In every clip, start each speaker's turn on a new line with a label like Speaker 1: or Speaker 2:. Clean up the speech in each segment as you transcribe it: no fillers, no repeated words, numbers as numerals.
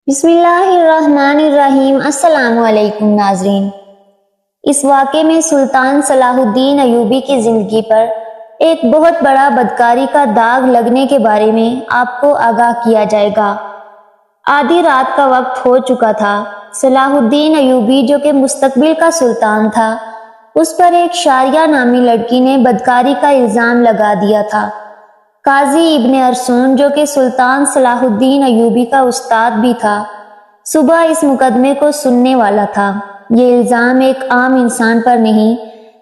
Speaker 1: بسم اللہ الرحمن الرحیم۔ السلام علیکم ناظرین۔ اس واقعے میں سلطان صلاح الدین ایوبی کی زندگی پر ایک بہت بڑا بدکاری کا داغ لگنے کے بارے میں آپ کو آگاہ کیا جائے گا۔ آدھی رات کا وقت ہو چکا تھا۔ صلاح الدین ایوبی جو کہ مستقبل کا سلطان تھا، اس پر ایک شاریہ نامی لڑکی نے بدکاری کا الزام لگا دیا تھا۔ قاضی ابن ارسون جو کہ سلطان صلاح الدین ایوبی کا استاد بھی تھا، صبح اس مقدمے کو سننے والا تھا۔ یہ الزام ایک عام انسان پر نہیں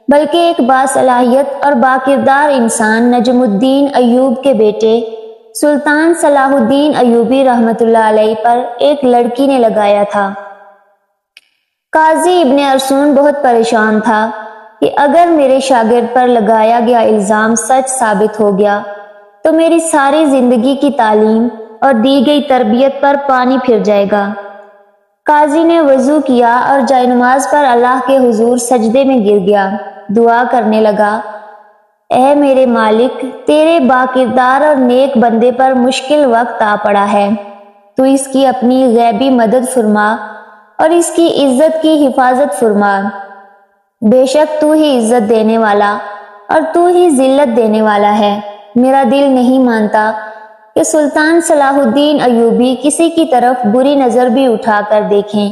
Speaker 1: بلکہ ایک باصلاحیت اور باکردار انسان نجم الدین ایوب کے بیٹے سلطان صلاح الدین ایوبی رحمۃ اللہ علیہ پر ایک لڑکی نے لگایا تھا۔ قاضی ابن ارسون بہت پریشان تھا کہ اگر میرے شاگرد پر لگایا گیا الزام سچ ثابت ہو گیا تو میری ساری زندگی کی تعلیم اور دی گئی تربیت پر پانی پھر جائے گا۔ قاضی نے وضو کیا اور جائے نماز پر اللہ کے حضور سجدے میں گر گیا۔ دعا کرنے لگا، اے میرے مالک، تیرے باکردار اور نیک بندے پر مشکل وقت آ پڑا ہے، تو اس کی اپنی غیبی مدد فرما اور اس کی عزت کی حفاظت فرما۔ بے شک تو ہی عزت دینے والا اور تو ہی ذلت دینے والا ہے۔ میرا دل نہیں مانتا کہ سلطان صلاح الدین ایوبی کسی کی طرف بری نظر بھی اٹھا کر دیکھیں،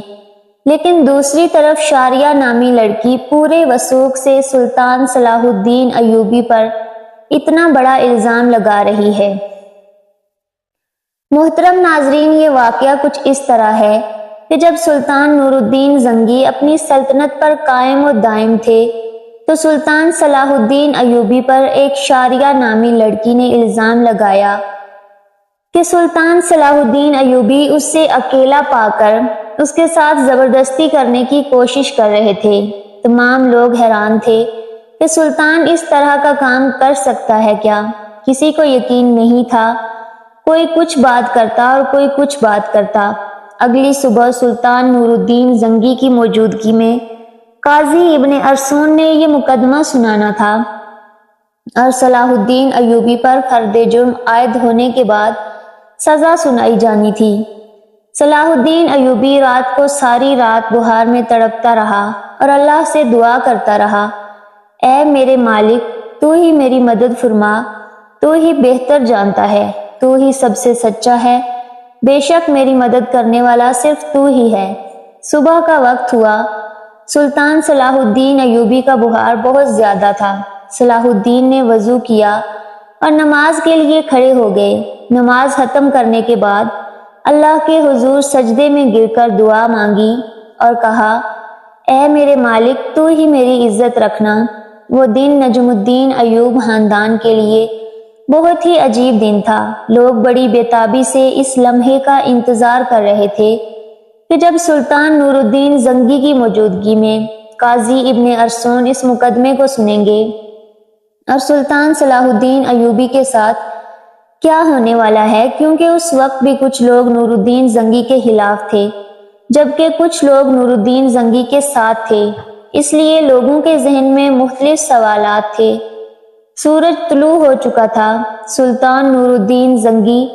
Speaker 1: لیکن دوسری طرف شاریہ نامی لڑکی پورے وثوق سے سلطان صلاح الدین ایوبی پر اتنا بڑا الزام لگا رہی ہے۔ محترم ناظرین، یہ واقعہ کچھ اس طرح ہے کہ جب سلطان نور الدین زنگی اپنی سلطنت پر قائم و دائم تھے تو سلطان صلاح الدین ایوبی پر ایک شاریہ نامی لڑکی نے الزام لگایا کہ سلطان صلاح الدین ایوبی اس سے اکیلا پا کر اس کے ساتھ زبردستی کرنے کی کوشش کر رہے تھے۔ تمام لوگ حیران تھے کہ سلطان اس طرح کا کام کر سکتا ہے کیا؟ کسی کو یقین نہیں تھا۔ کوئی کچھ بات کرتا اور کوئی کچھ بات کرتا۔ اگلی صبح سلطان نور الدین زنگی کی موجودگی میں قاضی ابن ارسون نے یہ مقدمہ سنانا تھا اور صلاح الدین ایوبی پر فرد جرم عائد ہونے کے بعد سزا سنائی جانی تھی۔ صلاح الدین ایوبی رات کو ساری رات بخار میں تڑپتا رہا اور اللہ سے دعا کرتا رہا، اے میرے مالک، تو ہی میری مدد فرما، تو ہی بہتر جانتا ہے، تو ہی سب سے سچا ہے، بے شک میری مدد کرنے والا صرف تو ہی ہے۔ صبح کا وقت ہوا۔ سلطان صلاح الدین ایوبی کا بخار بہت زیادہ تھا۔ صلاح الدین نے وضو کیا اور نماز کے لیے کھڑے ہو گئے۔ نماز ختم کرنے کے بعد اللہ کے حضور سجدے میں گر کر دعا مانگی اور کہا، اے میرے مالک، تو ہی میری عزت رکھنا۔ وہ دن نجم الدین ایوب خاندان کے لیے بہت ہی عجیب دن تھا۔ لوگ بڑی بےتابی سے اس لمحے کا انتظار کر رہے تھے کہ جب سلطان نور الدین زنگی کی موجودگی میں قاضی ابن ارسون اس مقدمے کو سنیں گے اور سلطان صلاح الدین ایوبی کے ساتھ کیا ہونے والا ہے، کیونکہ اس وقت بھی کچھ لوگ نور الدین زنگی کے خلاف تھے جبکہ کچھ لوگ نور الدین زنگی کے ساتھ تھے۔ اس لیے لوگوں کے ذہن میں مختلف سوالات تھے۔ سورج طلوع ہو چکا تھا۔ سلطان نور الدین زنگی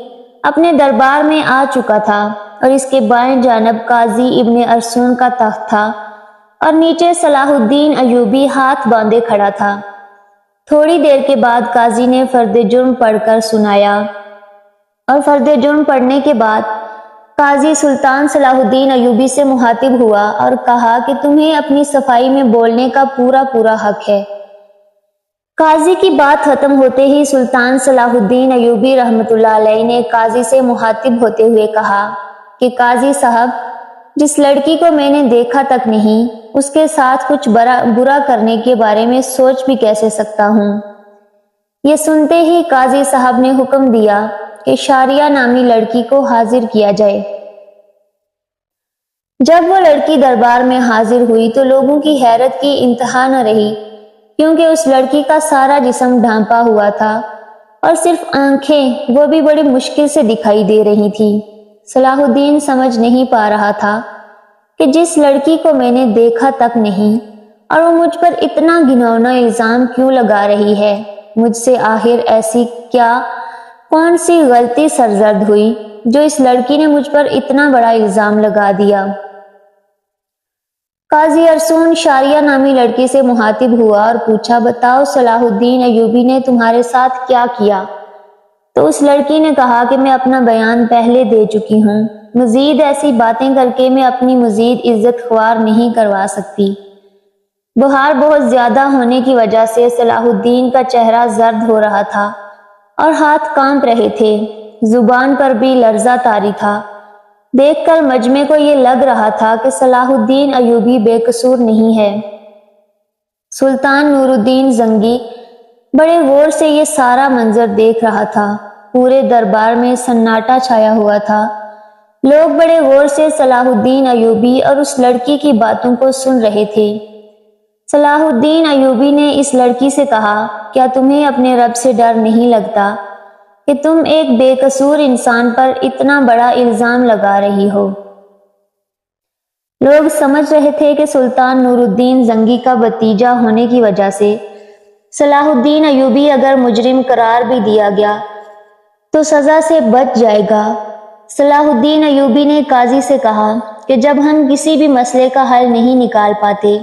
Speaker 1: اپنے دربار میں آ چکا تھا اور اس کے بائیں جانب قاضی ابن ارسون کا تخت تھا اور نیچے صلاح الدین ایوبی ہاتھ باندھے کھڑا تھا۔ تھوڑی دیر کے بعد قاضی نے فرد جرم پڑھ کر سنایا اور فرد جرم پڑھنے کے بعد قاضی سلطان صلاح الدین ایوبی سے مخاطب ہوا اور کہا کہ تمہیں اپنی صفائی میں بولنے کا پورا حق ہے۔ قاضی کی بات ختم ہوتے ہی سلطان صلاح الدین ایوبی رحمۃ اللہ علیہ نے قاضی سے مخاطب ہوتے ہوئے کہا کہ قاضی صاحب، جس لڑکی کو میں نے دیکھا تک نہیں، اس کے ساتھ کچھ برا کرنے کے بارے میں سوچ بھی کیسے سکتا ہوں؟ یہ سنتے ہی قاضی صاحب نے حکم دیا کہ شاریہ نامی لڑکی کو حاضر کیا جائے۔ جب وہ لڑکی دربار میں حاضر ہوئی تو لوگوں کی حیرت کی انتہا نہ رہی، کیونکہ اس لڑکی کا سارا جسم ڈھانپا ہوا تھا اور صرف آنکھیں، وہ بھی بڑی مشکل سے دکھائی دے رہی تھی۔ صلاح الدین سمجھ نہیں پا رہا تھا کہ جس لڑکی کو میں نے دیکھا تک نہیں اور وہ مجھ پر اتنا گھناؤنا الزام کیوں لگا رہی ہے، مجھ سے آخر ایسی کون سی غلطی سرزد ہوئی جو اس لڑکی نے مجھ پر اتنا بڑا الزام لگا دیا۔ قاضی ارسون شاریہ نامی لڑکی سے مخاطب ہوا اور پوچھا، بتاؤ صلاح الدین ایوبی نے تمہارے ساتھ کیا کیا؟ تو اس لڑکی نے کہا کہ میں اپنا بیان پہلے دے چکی ہوں، مزید ایسی باتیں کر کے میں اپنی مزید عزت خوار نہیں کروا سکتی۔ بخار بہت زیادہ ہونے کی وجہ سے صلاح الدین کا چہرہ زرد ہو رہا تھا اور ہاتھ کانپ رہے تھے، زبان پر بھی لرزہ طاری تھا۔ دیکھ کر مجمع کو یہ لگ رہا تھا کہ صلاح الدین ایوبی بے قصور نہیں ہے۔ سلطان نور الدین زنگی بڑے غور سے یہ سارا منظر دیکھ رہا تھا۔ پورے دربار میں سناٹا چھایا ہوا تھا۔ لوگ بڑے غور سے صلاح الدین ایوبی اور اس لڑکی کی باتوں کو سن رہے تھے۔ صلاح الدین ایوبی نے اس لڑکی سے کہا، کیا تمہیں اپنے رب سے ڈر نہیں لگتا کہ تم ایک بے قصور انسان پر اتنا بڑا الزام لگا رہی ہو؟ لوگ سمجھ رہے تھے کہ سلطان نور الدین زنگی کا بھتیجا ہونے کی وجہ سے صلاح الدین ایوبی اگر مجرم قرار بھی دیا گیا تو سزا سے بچ جائے گا۔ صلاح الدین ایوبی نے قاضی سے کہا کہ جب ہم کسی بھی مسئلے کا حل نہیں نکال پاتے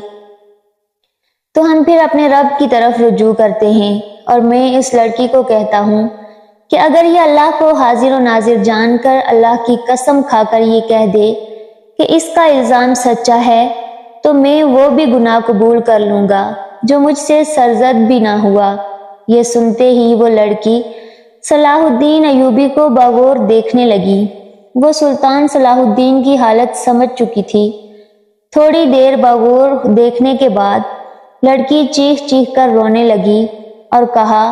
Speaker 1: تو ہم پھر اپنے رب کی طرف رجوع کرتے ہیں، اور میں اس لڑکی کو کہتا ہوں کہ اگر یہ اللہ کو حاضر و ناظر جان کر اللہ کی قسم کھا کر یہ کہہ دے کہ اس کا الزام سچا ہے تو میں وہ بھی گناہ قبول کر لوں گا جو مجھ سے سرزد بھی نہ ہوا۔ یہ سنتے ہی وہ لڑکی صلاح الدین ایوبی کو بغور دیکھنے لگی۔ وہ سلطان صلاح الدین کی حالت سمجھ چکی تھی۔ تھوڑی دیر بغور دیکھنے کے بعد لڑکی چیخ چیخ کر رونے لگی اور کہا،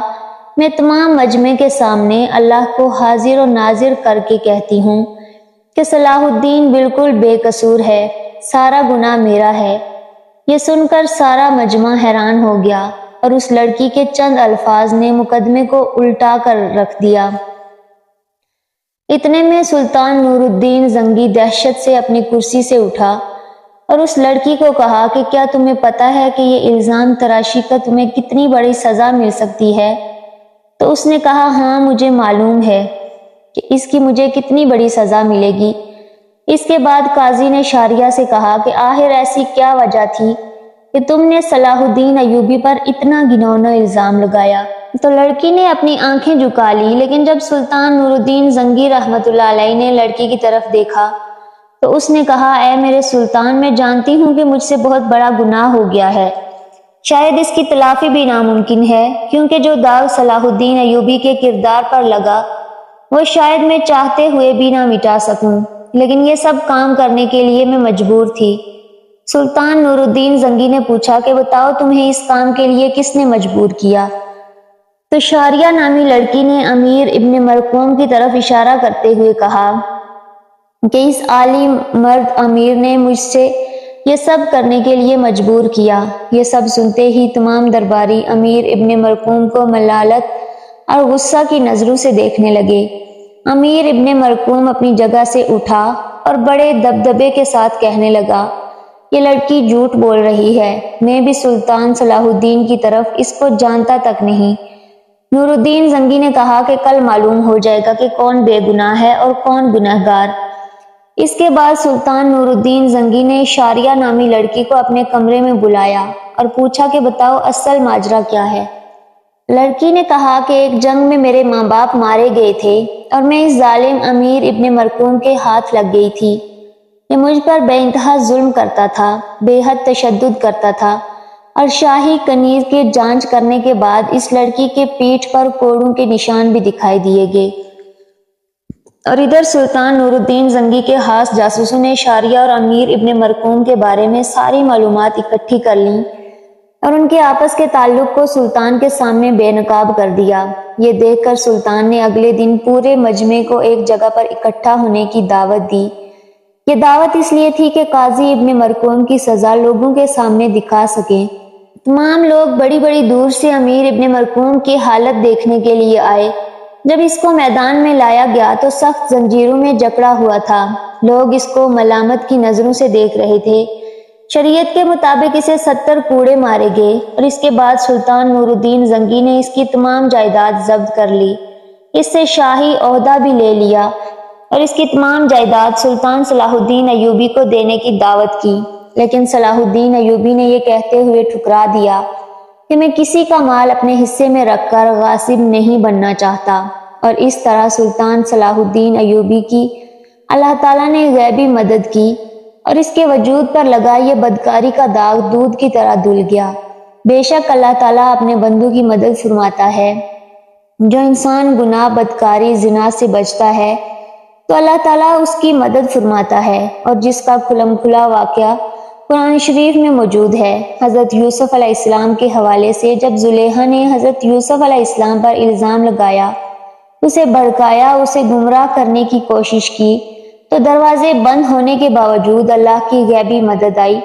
Speaker 1: میں تمام مجمع کے سامنے اللہ کو حاضر و ناظر کر کے کہتی ہوں کہ صلاح الدین بالکل بے قصور ہے، سارا گناہ میرا ہے۔ یہ سن کر سارا مجمع حیران ہو گیا اور اس لڑکی کے چند الفاظ نے مقدمے کو الٹا کر رکھ دیا۔ اتنے میں سلطان نور الدین زنگی دہشت سے اپنی کرسی سے اٹھا اور اس لڑکی کو کہا کہ کیا تمہیں پتا ہے کہ یہ الزام تراشی کا تمہیں کتنی بڑی سزا مل سکتی ہے؟ تو اس نے کہا، ہاں مجھے معلوم ہے کہ اس کی مجھے کتنی بڑی سزا ملے گی۔ اس کے بعد قاضی نے شاریہ سے کہا کہ آخر ایسی کیا وجہ تھی کہ تم نے صلاح الدین ایوبی پر اتنا گھناؤنا الزام لگایا؟ تو لڑکی نے اپنی آنکھیں جھکا لی، لیکن جب سلطان نور الدین زنگی رحمت اللہ علیہ نے لڑکی کی طرف دیکھا تو اس نے کہا، اے میرے سلطان، میں جانتی ہوں کہ مجھ سے بہت بڑا گناہ ہو گیا ہے، شاید اس کی تلافی بھی ناممکن ہے، کیونکہ جو داغ صلاح الدین ایوبی کے کردار پر لگا وہ شاید میں چاہتے ہوئے بھی نہ مٹا سکوں، لیکن یہ سب کام کرنے کے لیے میں مجبور تھی۔ سلطان نور الدین زنگی نے پوچھا کہ بتاؤ تمہیں اس کام کے لیے کس نے مجبور کیا؟ تو شاریہ نامی لڑکی نے امیر ابن مرقوم کی طرف اشارہ کرتے ہوئے کہا کہ اس عالی مرد امیر نے مجھ سے یہ سب کرنے کے لیے مجبور کیا۔ یہ سب سنتے ہی تمام درباری امیر ابن مرقوم کو ملالت اور غصہ کی نظروں سے دیکھنے لگے۔ امیر ابن مرقوم اپنی جگہ سے اٹھا اور بڑے دبدبے کے ساتھ کہنے لگا، یہ لڑکی جھوٹ بول رہی ہے، میں بھی سلطان صلاح الدین کی طرف اس کو جانتا تک نہیں۔ نور الدین زنگی نے کہا کہ کل معلوم ہو جائے گا کہ کون بے گناہ ہے اور کون گناہ گار۔ اس کے بعد سلطان نور الدین زنگی نے شاریہ نامی لڑکی کو اپنے کمرے میں بلایا اور پوچھا کہ بتاؤ اصل ماجرا کیا ہے؟ لڑکی نے کہا کہ ایک جنگ میں میرے ماں باپ مارے گئے تھے اور میں اس ظالم امیر ابن مرقوم کے ہاتھ لگ گئی تھی۔ یہ مجھ پر بے انتہا ظلم کرتا تھا، بے حد تشدد کرتا تھا، اور شاہی کنیز کی جانچ کرنے کے بعد اس لڑکی کے پیٹھ پر کوڑوں کے نشان بھی دکھائی دیے گئے۔ اور ادھر سلطان نور الدین زنگی کے خاص جاسوسوں نے شاریہ اور امیر ابن مرقوم کے بارے میں ساری معلومات اکٹھی کر لیں اور ان کے آپس کے تعلق کو سلطان کے سامنے بے نقاب کر دیا۔ یہ دیکھ کر سلطان نے اگلے دن پورے مجمع کو ایک جگہ پر اکٹھا ہونے کی دعوت دی۔ یہ دعوت اس لیے تھی کہ قاضی ابن مرقوم کی سزا لوگوں کے سامنے دکھا سکیں۔ تمام لوگ بڑی بڑی دور سے امیر ابن مرقوم کی حالت دیکھنے کے لیے آئے۔ جب اس کو میدان میں لایا گیا تو سخت زنجیروں میں جکڑا ہوا تھا۔ لوگ اس کو ملامت کی نظروں سے دیکھ رہے تھے۔ شریعت کے مطابق اسے 70 کوڑے مارے گئے اور اس کے بعد سلطان نور الدین زنگی نے اس کی تمام جائیداد ضبط کر لی، اس سے شاہی عہدہ بھی لے لیا اور اس کی تمام جائیداد سلطان صلاح الدین ایوبی کو دینے کی دعوت کی، لیکن صلاح الدین ایوبی نے یہ کہتے ہوئے ٹھکرا دیا کہ میں کسی کا مال اپنے حصے میں رکھ کر غاصب نہیں بننا چاہتا، اور اس طرح سلطان صلاح الدین ایوبی کی اللہ تعالیٰ نے غیبی مدد کی اور اس کے وجود پر لگا یہ بدکاری کا داغ دودھ کی طرح دھل گیا۔ بے شک اللہ تعالیٰ اپنے بندوں کی مدد فرماتا ہے۔ جو انسان گناہ، بدکاری، زنا سے بچتا ہے تو اللہ تعالیٰ اس کی مدد فرماتا ہے، اور جس کا کھلم کھلا واقعہ قرآن شریف میں موجود ہے۔ حضرت یوسف علیہ السلام کے حوالے سے جب زلیخا نے حضرت یوسف علیہ السلام پر الزام لگایا، اسے بھڑکایا، اسے گمراہ کرنے کی کوشش کی، تو دروازے بند ہونے کے باوجود اللہ کی غیبی مدد آئی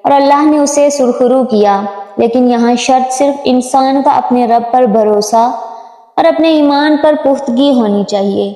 Speaker 1: اور اللہ نے اسے سرخرو کیا۔ لیکن یہاں شرط صرف انسان کا اپنے رب پر بھروسہ اور اپنے ایمان پر پختگی ہونی چاہیے۔